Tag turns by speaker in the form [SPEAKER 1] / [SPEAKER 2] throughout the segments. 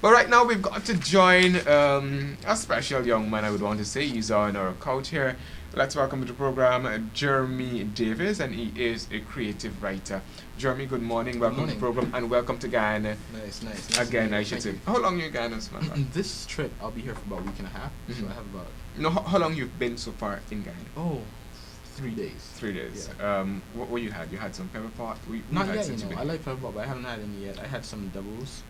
[SPEAKER 1] But right now we've got to join a special young man, I would want to say. He's on our couch here. Let's welcome to the program Jeremy Davis, and he is a creative writer. Jeremy, good morning. Welcome to the program, and welcome to Ghana.
[SPEAKER 2] Nice.
[SPEAKER 1] Again, I should say. How long you in Ghana, man?
[SPEAKER 2] This trip, I'll be here for about a week and a half. So I have about...
[SPEAKER 1] No, how long you've been so far in Ghana?
[SPEAKER 2] Oh, 3 days.
[SPEAKER 1] 3 days.
[SPEAKER 2] Yeah.
[SPEAKER 1] What you had? You had some pepper pot?
[SPEAKER 2] Not yet, I like pepper pot, but I haven't had any yet. I had some doubles.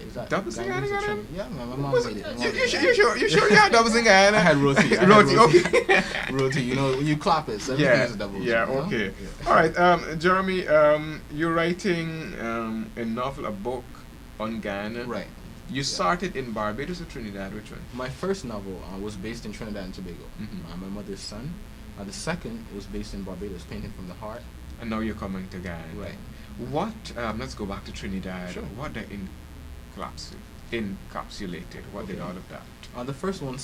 [SPEAKER 2] Is that
[SPEAKER 1] doubles in Ghana?
[SPEAKER 2] Yeah, man, my mom made it.
[SPEAKER 1] You sure you had doubles in Ghana?
[SPEAKER 2] I had roti.
[SPEAKER 1] Okay.
[SPEAKER 2] Roti, you know, when you clap it, so everything is doubles.
[SPEAKER 1] Yeah,
[SPEAKER 2] you know?
[SPEAKER 1] okay.
[SPEAKER 2] Yeah.
[SPEAKER 1] All right, Jeremy, you're writing a novel, a book on Ghana.
[SPEAKER 2] Right.
[SPEAKER 1] You started in Barbados or Trinidad? Which one?
[SPEAKER 2] My first novel was based in Trinidad and Tobago. My mother's son. The second was based in Barbados, Painting from the Heart.
[SPEAKER 1] And now you're coming to Ghana.
[SPEAKER 2] Right.
[SPEAKER 1] What? Let's go back to Trinidad.
[SPEAKER 2] Sure.
[SPEAKER 1] What they encapsulated? What did all of that?
[SPEAKER 2] The first one,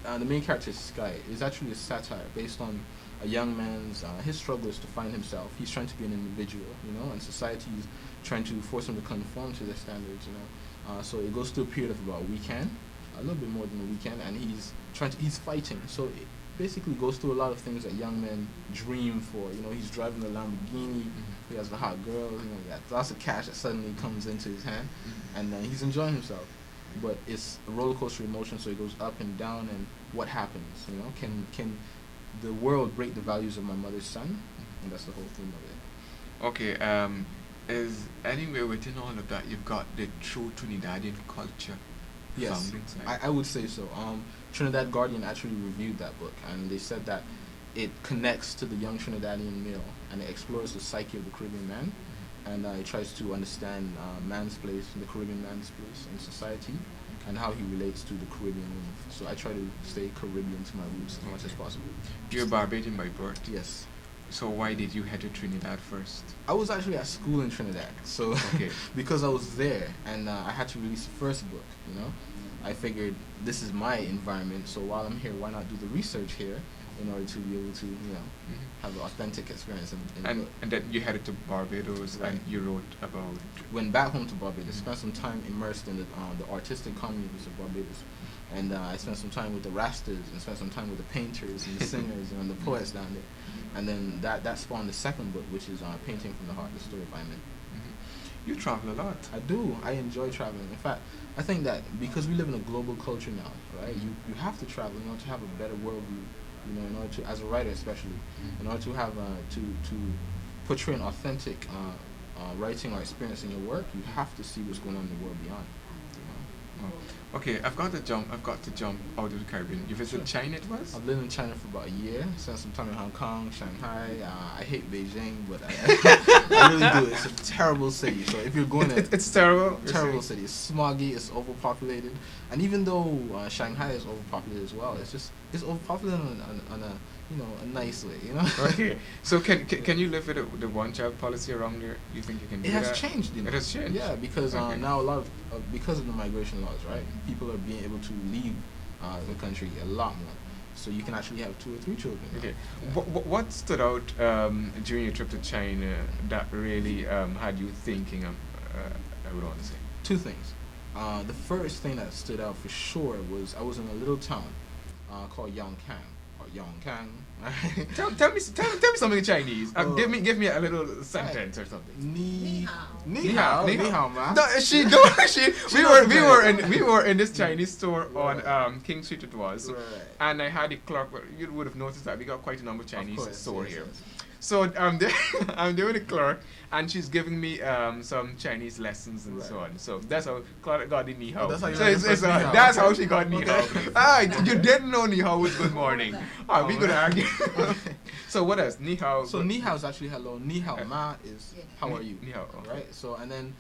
[SPEAKER 2] the main character is Sky. Is actually a satire based on a young man's his struggles to find himself. He's trying to be an individual, you know, and society is trying to force him to conform to their standards, you know. So it goes through a period of about a weekend, a little bit more than a weekend, and he's fighting. So it basically goes through a lot of things that young men dream for. You know, he's driving a Lamborghini. He has the hot girl. You know, he got lots of cash that suddenly comes into his hand, and he's enjoying himself. But it's a roller coaster emotion, so it goes up and down. And what happens? You know, can the world break the values of my mother's son? And that's the whole theme of it.
[SPEAKER 1] Okay. Is anywhere within all of that you've got the true Trinidadian culture?
[SPEAKER 2] Yes, I would say so. Trinidad Guardian actually reviewed that book, and they said that it connects to the young Trinidadian male, and it explores the psyche of the Caribbean man, and it tries to understand man's place, the Caribbean man's place in society, and how he relates to the Caribbean woman. So I try to stay Caribbean to my roots as much as possible.
[SPEAKER 1] You're Barbadian by birth?
[SPEAKER 2] Yes.
[SPEAKER 1] So why did you head to Trinidad first?
[SPEAKER 2] I was actually at school in Trinidad, so because I was there and I had to release the first book, you know, I figured this is my environment, so while I'm here, why not do the research here in order to be able to, you know, have an authentic experience.
[SPEAKER 1] And then you headed to Barbados, right. And you wrote about...
[SPEAKER 2] Went back home to Barbados, spent some time immersed in the artistic communities of Barbados. And I spent some time with the Rastas, and spent some time with the painters and the singers and the poets down there. And then that spawned the second book, which is Painting from the Heart, the story of Iman.
[SPEAKER 1] You travel a lot.
[SPEAKER 2] I do. I enjoy traveling. In fact, I think that because we live in a global culture now, right? You have to travel in order to have a better worldview. You know, in order to, as a writer especially, in order to have to portray an authentic writing or experience in your work, you have to see what's going on in the world beyond.
[SPEAKER 1] Okay, I've got to jump out of the Caribbean. You visited China, it was?
[SPEAKER 2] I've lived in China for about a year. Spent some time in Hong Kong, Shanghai. I hate Beijing, but I really do. It's a terrible city. So if you're going there,
[SPEAKER 1] it's terrible.
[SPEAKER 2] Terrible city. It's smoggy. It's overpopulated. And even though Shanghai is overpopulated as well, it's overpopulated on a a nice way, you know.
[SPEAKER 1] Okay. So can you live with the one-child policy around there? You think you can do that?
[SPEAKER 2] It has changed, you know.
[SPEAKER 1] It has changed?
[SPEAKER 2] Yeah, because now a lot of because of the migration laws, right? People are being able to leave the country a lot more. So you can actually have 2 or 3 children.
[SPEAKER 1] Okay. Yeah. What stood out during your trip to China that really had you thinking of, I would want to say?
[SPEAKER 2] 2 things. The first thing that stood out for sure was I was in a little town called Yongkang.
[SPEAKER 1] Tell me something in Chinese. Give me a little sentence or something.
[SPEAKER 2] Ni hao, man.
[SPEAKER 1] We were in this Chinese store on King Street it was, and I had a clerk. You would have noticed that we got quite a number of Chinese store here. Yes. So I'm there with the clerk, and she's giving me some Chinese lessons and so on. So that's how Claudia got the ni hao. That's how she got ni hao. You didn't know ni hao was good morning. We could argue. So what else? Ni hao.
[SPEAKER 2] So ni hao is actually hello. Ni hao ma is how are you?
[SPEAKER 1] Ni hao.
[SPEAKER 2] Right. So and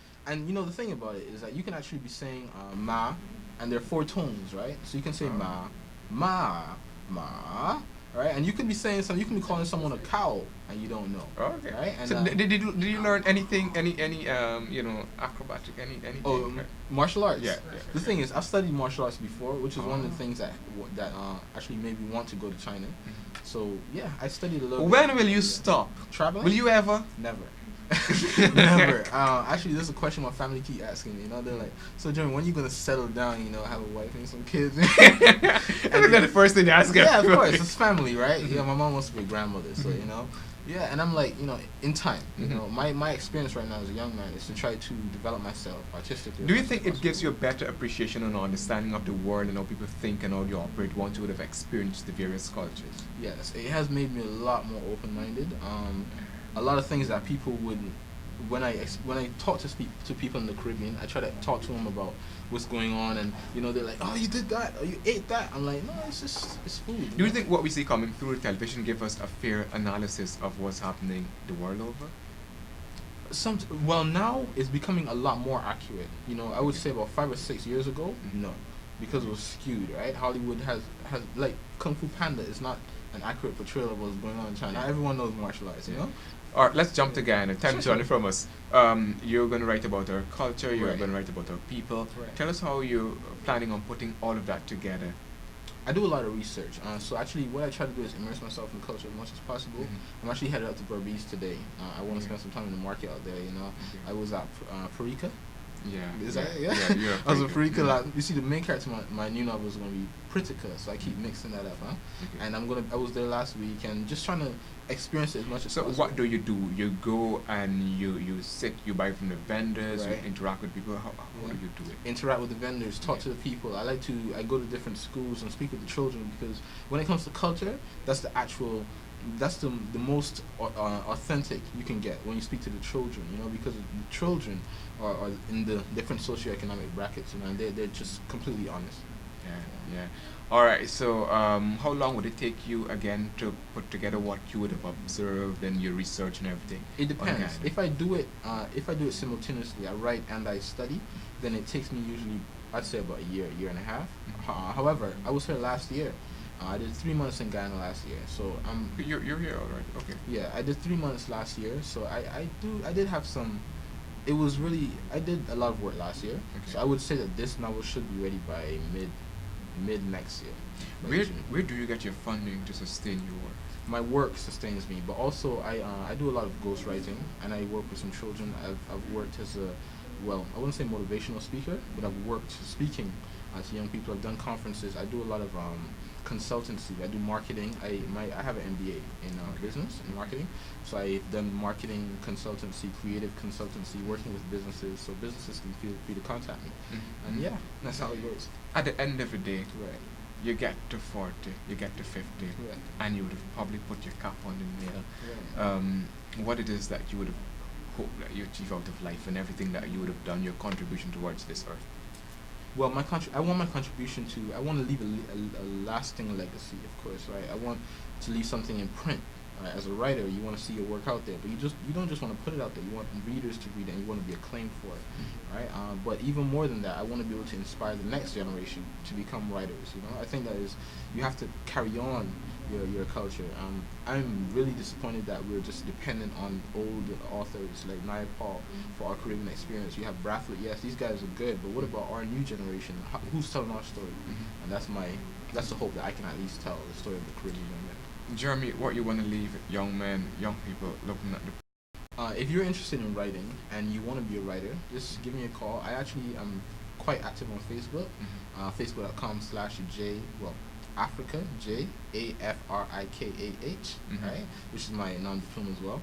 [SPEAKER 2] you know the thing about it is that you can actually be saying ma, and there are 4 tones, right? So you can say ma. Right, and you could be saying something. You can be calling someone a cow, and you don't know.
[SPEAKER 1] Okay.
[SPEAKER 2] Right. And
[SPEAKER 1] so did you learn anything? Any acrobatic? Anything?
[SPEAKER 2] Oh, martial arts.
[SPEAKER 1] Yeah.
[SPEAKER 2] The thing is, I've studied martial arts before, which is one of the things that actually made me want to go to China. So yeah, I studied a little.
[SPEAKER 1] When will you stop
[SPEAKER 2] traveling?
[SPEAKER 1] Will you ever?
[SPEAKER 2] Never. Never. Actually, this is a question my family keep asking me. You know, they're like, "So, Jeremy, when are you gonna settle down? You know, have a wife and some kids?"
[SPEAKER 1] I think that's the first thing they ask.
[SPEAKER 2] Yeah, of course, it's family, right? Yeah, my mom wants to be a grandmother, so you know. Yeah, and I'm like, you know, in time, you know, my experience right now as a young man is to try to develop myself artistically.
[SPEAKER 1] Do you think it gives you a better appreciation and understanding of the world and how people think and how you operate once you would have experienced the various cultures?
[SPEAKER 2] Yes, it has made me a lot more open-minded. A lot of things that people would, when I talk to people in the Caribbean, I try to talk to them about what's going on, and you know, they're like, "Oh, you did that, or you ate that." I'm like, "No, it's food."
[SPEAKER 1] Do you think what we see coming through the television give us a fair analysis of what's happening the world over?
[SPEAKER 2] Well, now it's becoming a lot more accurate. You know, I would say about 5 or 6 years ago, no, because it was skewed, right? Hollywood has like Kung Fu Panda is not an accurate portrayal of what's going on in China. Not everyone knows martial arts, you know.
[SPEAKER 1] All right, let's jump to Ghana. Time to from us. You're going to write about our culture. You're going to write about our people.
[SPEAKER 2] Right.
[SPEAKER 1] Tell us how you're planning on putting all of that together.
[SPEAKER 2] I do a lot of research. So actually, what I try to do is immerse myself in culture as much as possible. I'm actually headed out to Berbice today. I want to spend some time in the market out there. You know, I was at Parika.
[SPEAKER 1] Yeah.
[SPEAKER 2] Is that yeah?
[SPEAKER 1] Yeah.
[SPEAKER 2] I was a Parika. You see, the main character in my new novel is going to be Pritika, so I keep mixing that up, huh?
[SPEAKER 1] Okay.
[SPEAKER 2] And I was there last week and just trying to experience it as much as possible.
[SPEAKER 1] So what do? You go and you sit, you buy from the vendors,
[SPEAKER 2] Right.
[SPEAKER 1] you interact with people. How do you do it?
[SPEAKER 2] Interact with the vendors, talk to the people. I go to different schools and speak with the children, because when it comes to culture, that's the most authentic you can get when you speak to the children, you know, because the children are in the different socioeconomic brackets, you know, and they're just completely honest.
[SPEAKER 1] Yeah. All right. So, how long would it take you again to put together what you would have observed and your research and everything?
[SPEAKER 2] It depends. If I do it simultaneously, I write and I study, then it takes me usually, I'd say, about a year and a half. However, I was here last year. I did 3 months in Ghana last year, so
[SPEAKER 1] You're here, all right? Okay.
[SPEAKER 2] Yeah, I did 3 months last year, so I did have some. It was really, I did a lot of work last year, so I would say that this novel should be ready by mid next year.
[SPEAKER 1] Where do you get your funding to sustain your work?
[SPEAKER 2] My work sustains me, but also I do a lot of ghostwriting, and I work with some children. I've worked as I wouldn't say motivational speaker, but I've worked speaking to young people. I've done conferences. I do a lot of consultancy. I do marketing. I have an MBA in business and marketing, so I've done marketing consultancy, creative consultancy, working with businesses, so businesses can feel free to contact me. And yeah, that's how it goes.
[SPEAKER 1] At the end of the day,
[SPEAKER 2] Right.
[SPEAKER 1] you get to 40, you get to 50,
[SPEAKER 2] Right.
[SPEAKER 1] and you would have probably put your cap on the nail.
[SPEAKER 2] Right.
[SPEAKER 1] What it is that you would have hoped that you achieve out of life and everything that you would have done, your contribution towards this earth.
[SPEAKER 2] Well, I want my contribution to. I want to leave a lasting legacy, of course, right? I want to leave something in print. Right? As a writer, you want to see your work out there, but you don't just want to put it out there. You want readers to read it, and you want to be acclaimed for it, right? But even more than that, I want to be able to inspire the next generation to become writers. You know, I think that is, you have to carry on your culture. I'm really disappointed that we're just dependent on old authors like Naya Paul for our Caribbean experience. You have Brathwaite, yes, these guys are good, but what about our new generation? Who's telling our story? And that's the hope, that I can at least tell the story of the Caribbean young men.
[SPEAKER 1] Jeremy, what you want to leave young men, young people looking at the...
[SPEAKER 2] If you're interested in writing and you want to be a writer, just give me a call. I actually am quite active on Facebook, facebook.com/Africa, JAFRIKAH, right? Which is my non-diploma as well.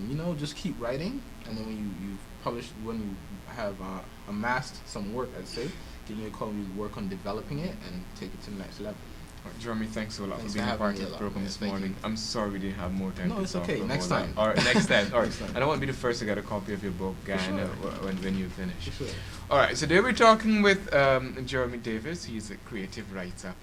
[SPEAKER 2] You know, just keep writing, and then when you publish, when you have amassed some work, I'd say, give me a call. We work on developing it and take it to the next level.
[SPEAKER 1] Jeremy, thanks a lot
[SPEAKER 2] Thanks
[SPEAKER 1] for being a part
[SPEAKER 2] me
[SPEAKER 1] of
[SPEAKER 2] a
[SPEAKER 1] the
[SPEAKER 2] lot,
[SPEAKER 1] program
[SPEAKER 2] man.
[SPEAKER 1] this
[SPEAKER 2] Thank
[SPEAKER 1] morning.
[SPEAKER 2] you.
[SPEAKER 1] I'm sorry we didn't have more time
[SPEAKER 2] No,
[SPEAKER 1] to
[SPEAKER 2] it's
[SPEAKER 1] talk
[SPEAKER 2] okay.
[SPEAKER 1] about
[SPEAKER 2] Next
[SPEAKER 1] that.
[SPEAKER 2] time.
[SPEAKER 1] All right, next time. All right.
[SPEAKER 2] Next time.
[SPEAKER 1] And I want to be the first to get a copy of your book, Ghana, when you finish.
[SPEAKER 2] For sure.
[SPEAKER 1] All right, so today we're talking with Jeremy Davis. He's a creative writer.